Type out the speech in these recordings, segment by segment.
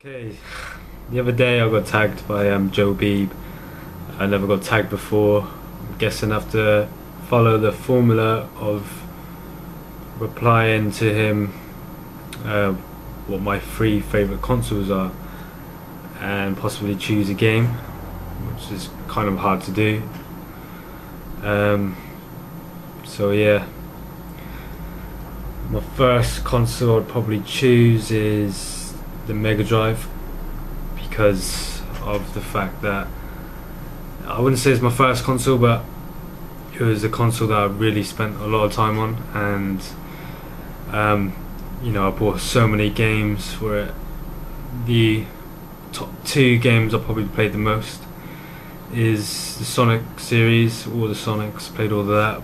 Okay, the other day I got tagged by Joebeeb. I never got tagged before. I'm guessing I have to follow the formula of replying to him what my three favourite consoles are and possibly choose a game, which is kind of hard to do. So yeah, my first console I'd probably choose is the Mega Drive, because of the fact that I wouldn't say it's my first console, but it was a console that I really spent a lot of time on, and I bought so many games for it. The top two games I probably played the most is the Sonic series, all the Sonics, played all of that,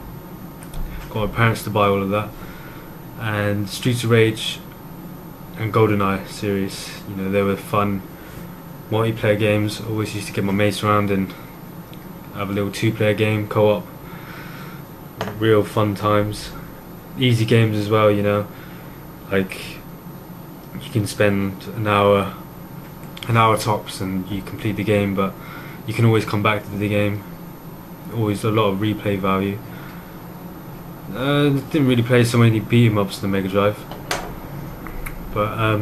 got my parents to buy all of that, and Streets of Rage and GoldenEye series. They were fun multiplayer games. Always used to get my mates around and have a little two-player game, co-op. Real fun times. Easy games as well, like you can spend an hour tops and you complete the game, but you can always come back to the game. Always a lot of replay value. Didn't really play so many beat 'em ups on the Mega Drive, but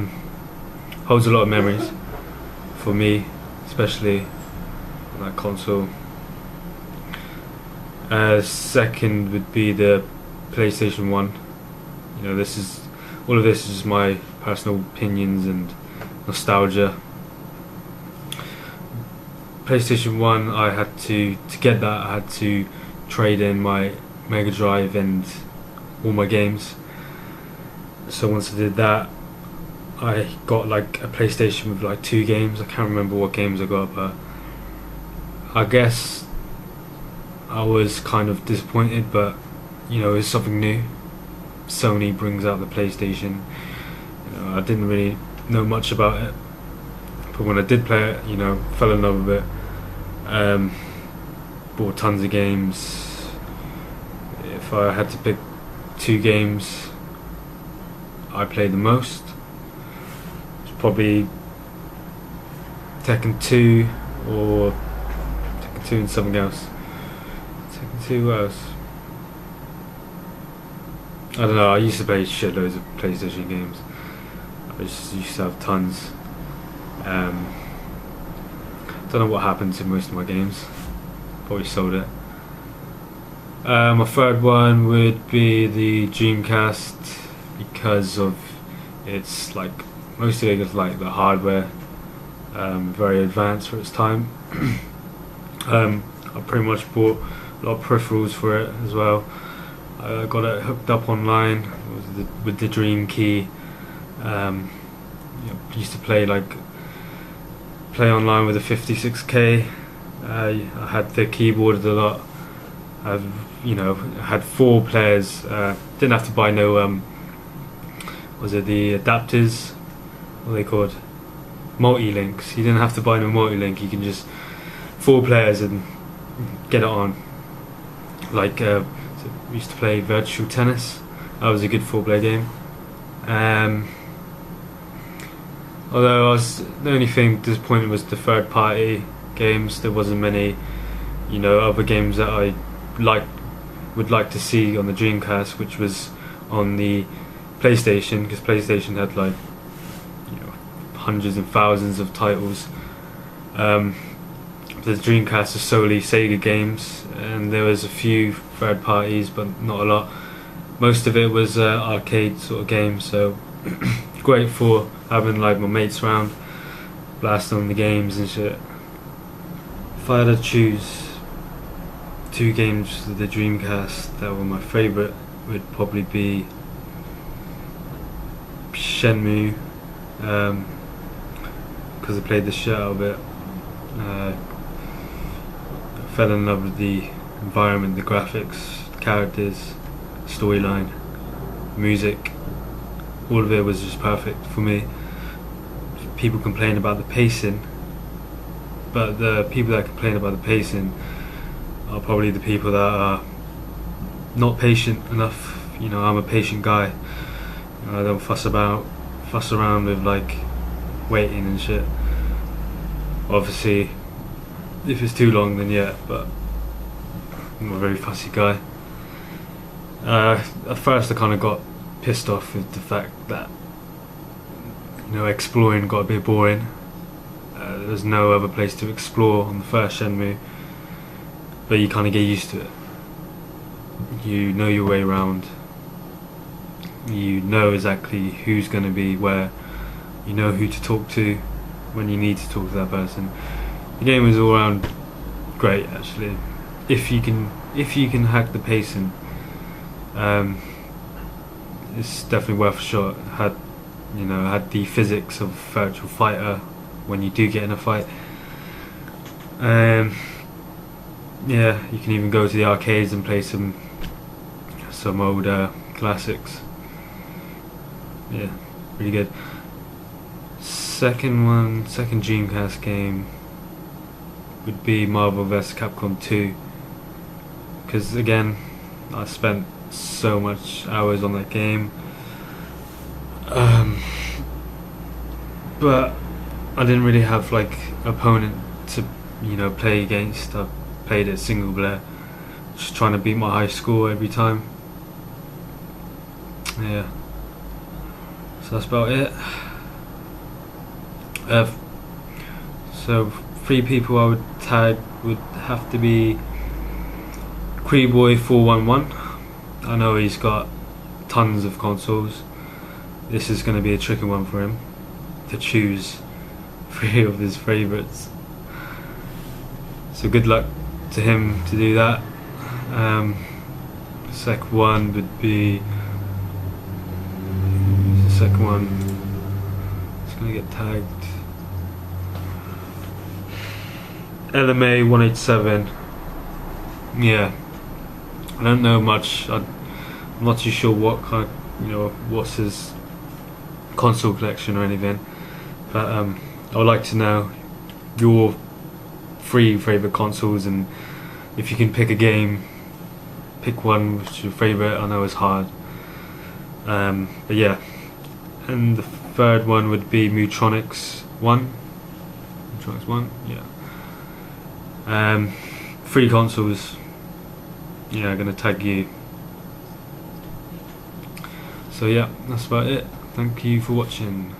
holds a lot of memories for me, especially on that console. Second would be the PlayStation 1. All of this is my personal opinions and nostalgia. PlayStation 1, I had to get that, I had to trade in my Mega Drive and all my games. So once I did that, I got like a PlayStation with like 2 games. I can't remember what games I got, but I guess I was kind of disappointed, but it's something new. Sony brings out the PlayStation. I didn't really know much about it, but when I did play it, fell in love with it. Bought tons of games. If I had to pick 2 games I played the most, it's probably Tekken 2 or Tekken 2 and something else. Tekken 2, what else? I don't know, I used to play shitloads of PlayStation games. I just used to have tons. Don't know what happened to most of my games. Probably sold it. My third one would be the Dreamcast, because of its most of it is like the hardware, very advanced for its time. I pretty much bought a lot of peripherals for it as well. I got it hooked up online with the Dream Key. Used to play online with a 56k. I had the keyboard a lot. I had 4 players. Didn't have to buy no was it the adapters? What are they called? Multi-links. You didn't have to buy no multi-link. You can just 4 players and get it on. We used to play virtual tennis. That was a good 4-player game. Although the only thing disappointing was the third-party games. There wasn't many, other games that I would like to see on the Dreamcast, which was on the PlayStation, because PlayStation had hundreds and thousands of titles. The Dreamcast is solely Sega games, and there was a few third parties, but not a lot. Most of it was arcade sort of games, so great for having my mates around, blasting on the games and shit. If I had to choose 2 games for the Dreamcast that were my favourite, would probably be Shenmue, because I played the shit out of it. I fell in love with the environment, the graphics, the characters, storyline, music. All of it was just perfect for me. People complain about the pacing, but the people that complain about the pacing are probably the people that are not patient enough. I'm a patient guy. I don't fuss around with waiting and shit. Obviously, if it's too long, then yeah, but I'm a very fussy guy. At first I kind of got pissed off with the fact that, you know, exploring got a bit boring. There's no other place to explore on the first Shenmue, but you kind of get used to it. You know your way around. You know exactly who's going to be where. You know who to talk to when you need to talk to that person. The game is all around great, actually. If you can hack the pacing, it's definitely worth a shot. Had the physics of Virtual Fighter when you do get in a fight. Yeah, you can even go to the arcades and play some old classics. Yeah, really good. Second Dreamcast game would be Marvel vs. Capcom 2, because again, I spent so much hours on that game, but I didn't really have like opponent to play against. I played it single player, just trying to beat my high score every time. Yeah, so that's about it. So 3 people I would tag would have to be Queeboy411. I know he's got tons of consoles. This is going to be a tricky one for him to choose 3 of his favourites. So good luck to him to do that. Second one would be the second one. It's going to get tagged. LMA187. Yeah, I don't know much. I'm not too sure what kind of, what's his console collection or anything, but I would like to know your 3 favourite consoles, and if you can pick a game, pick one which is your favourite. I know it's hard, but yeah. And the third one would be Mutronics 1. Mutronics 1, yeah. 3 consoles. Yeah, I'm gonna tag you. So yeah, that's about it. Thank you for watching.